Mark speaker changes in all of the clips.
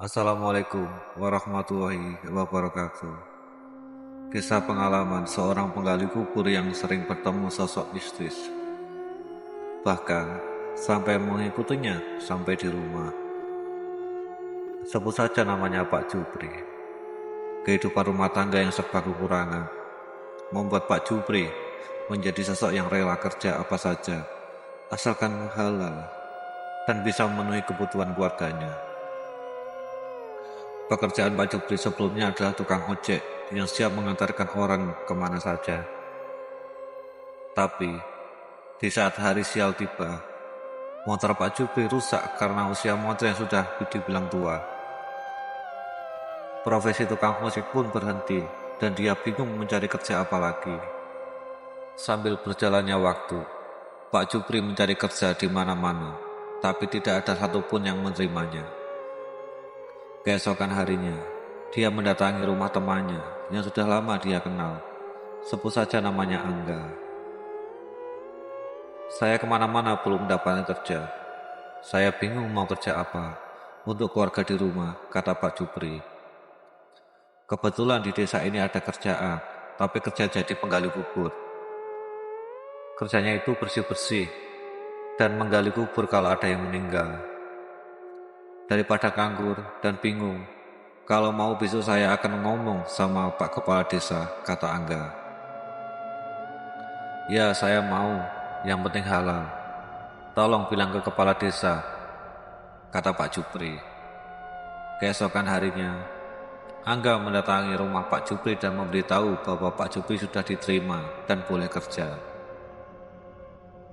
Speaker 1: Assalamualaikum warahmatullahi wabarakatuh. Kisah pengalaman seorang penggali kubur yang sering bertemu sosok mistis, bahkan sampai mengikutinya sampai di rumah. Sebut saja namanya Pak Jupri. Kehidupan rumah tangga yang serba kekurangan membuat Pak Jupri menjadi sosok yang rela kerja apa saja asalkan halal dan bisa memenuhi kebutuhan keluarganya. Pekerjaan Pak Jupri sebelumnya adalah tukang ojek yang siap mengantarkan orang kemana saja. Tapi, di saat hari sial tiba, motor Pak Jupri rusak karena usia motor yang sudah dibilang tua. Profesi tukang ojek pun berhenti dan dia bingung mencari kerja apa lagi. Sambil berjalannya waktu, Pak Jupri mencari kerja di mana-mana, tapi tidak ada satupun yang menerimanya. Keesokan harinya, dia mendatangi rumah temannya yang sudah lama dia kenal. Sebut saja namanya Angga. Saya kemana-mana belum mendapatkan kerja. Saya bingung mau kerja apa untuk keluarga di rumah, kata Pak Jupri. Kebetulan di desa ini ada kerjaan, tapi kerja jadi penggali kubur. Kerjanya itu bersih-bersih dan menggali kubur kalau ada yang meninggal. Daripada nganggur dan bingung, kalau mau besok saya akan ngomong sama Pak Kepala Desa, kata Angga. Ya, saya mau, yang penting halal. Tolong bilang ke Kepala Desa, kata Pak Jupri. Keesokan harinya, Angga mendatangi rumah Pak Jupri dan memberitahu bahwa Pak Jupri sudah diterima dan boleh kerja.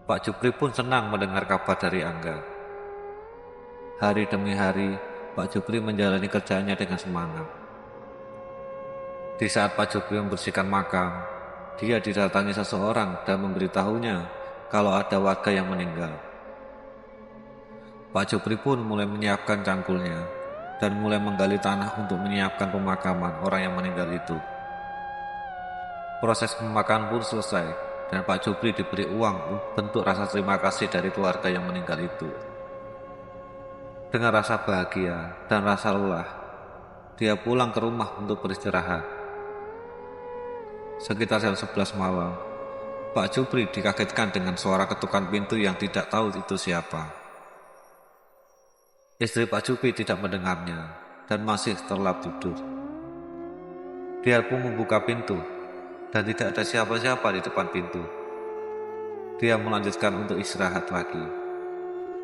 Speaker 1: Pak Jupri pun senang mendengar kabar dari Angga. Hari demi hari, Pak Jupri menjalani kerjaannya dengan semangat. Di saat Pak Jupri membersihkan makam, dia didatangi seseorang dan memberitahunya kalau ada warga yang meninggal. Pak Jupri pun mulai menyiapkan cangkulnya dan mulai menggali tanah untuk menyiapkan pemakaman orang yang meninggal itu. Proses pemakaman pun selesai dan Pak Jupri diberi uang bentuk rasa terima kasih dari keluarga yang meninggal itu. Dengan rasa bahagia dan rasa lelah, dia pulang ke rumah untuk beristirahat. Sekitar jam 11 malam, Pak Jupri dikagetkan dengan suara ketukan pintu yang tidak tahu itu siapa. Istri Pak Jupri tidak mendengarnya dan masih terlelap tidur. Dia pun membuka pintu dan tidak ada siapa-siapa di depan pintu. Dia melanjutkan untuk istirahat lagi.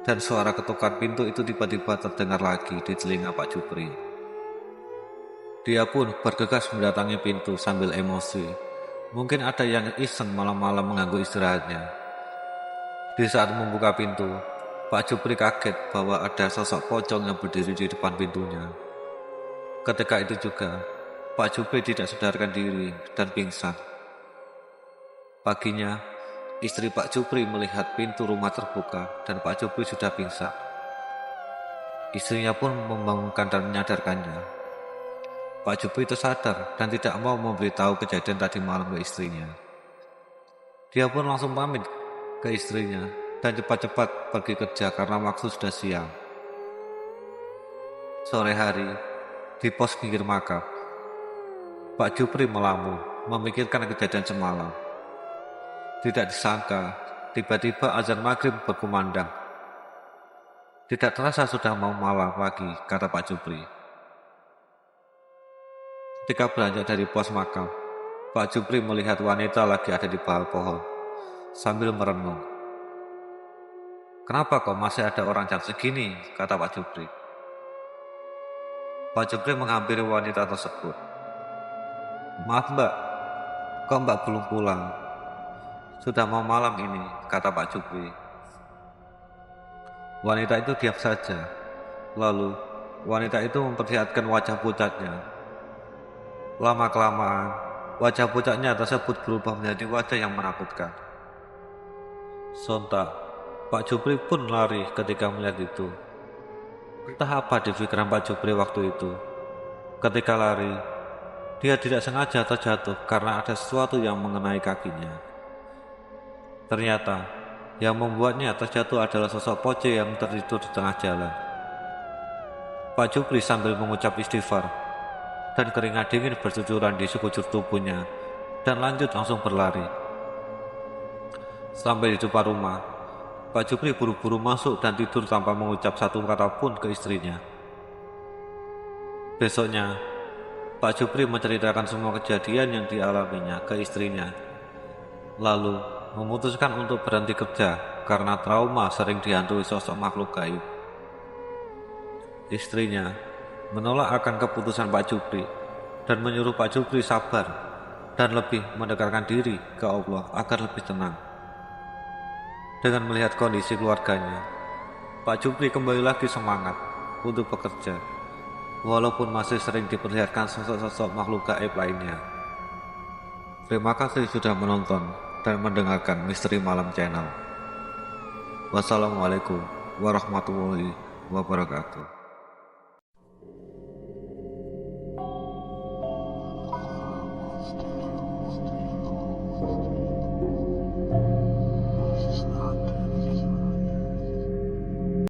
Speaker 1: Dan suara ketukan pintu itu tiba-tiba terdengar lagi di telinga Pak Jupri. Dia pun bergegas mendatangi pintu sambil emosi. Mungkin ada yang iseng malam-malam mengganggu istirahatnya. Di saat membuka pintu, Pak Jupri kaget bahwa ada sosok pocong yang berdiri di depan pintunya. Ketika itu juga, Pak Jupri tidak sadarkan diri dan pingsan. Paginya, istri Pak Jupri melihat pintu rumah terbuka dan Pak Jupri sudah pingsan. Istrinya pun membangunkan dan menyadarkannya. Pak Jupri tersadar dan tidak mau memberitahu kejadian tadi malam ke istrinya. Dia pun langsung pamit ke istrinya dan cepat-cepat pergi kerja karena waktu sudah siang. Sore hari, di pos pinggir makam, Pak Jupri melamun, memikirkan kejadian semalam. Tidak disangka, tiba-tiba azan maghrib berkumandang. Tidak terasa sudah mau malam lagi, kata Pak Jupri. Ketika beranjak dari pos makam, Pak Jupri melihat wanita lagi ada di bawah pohon, sambil merenung. Kenapa kok masih ada orang jam segini, kata Pak Jupri. Pak Jupri menghampiri wanita tersebut. Maaf mbak, kok mbak belum pulang? Sudah mau malam ini, kata Pak Jupri. Wanita itu diam saja. Lalu, wanita itu memperlihatkan wajah pucatnya. Lama-kelamaan, wajah pucatnya tersebut berubah menjadi wajah yang menakutkan. Sontak, Pak Jupri pun lari ketika melihat itu. Entah apa di pikiran Pak Jupri waktu itu. Ketika lari, dia tidak sengaja terjatuh karena ada sesuatu yang mengenai kakinya. Ternyata, yang membuatnya terjatuh adalah sosok pocong yang tertidur di tengah jalan. Pak Jupri sambil mengucap istighfar, dan keringat dingin bercucuran di sekujur tubuhnya, dan lanjut langsung berlari. Sampai di depan rumah, Pak Jupri buru-buru masuk dan tidur tanpa mengucap satu kata pun ke istrinya. Besoknya, Pak Jupri menceritakan semua kejadian yang dialaminya ke istrinya, lalu memutuskan untuk berhenti kerja karena trauma sering dihantui sosok makhluk gaib. Istrinya menolak akan keputusan Pak Jupri dan menyuruh Pak Jupri sabar dan lebih mendekatkan diri ke Allah agar lebih tenang. Dengan melihat kondisi keluarganya, Pak Jupri kembali lagi semangat untuk bekerja, walaupun masih sering diperlihatkan sosok-sosok makhluk gaib lainnya. Terima kasih sudah menonton dan mendengarkan Misteri Malam Channel. Wassalamualaikum warahmatullahi wabarakatuh.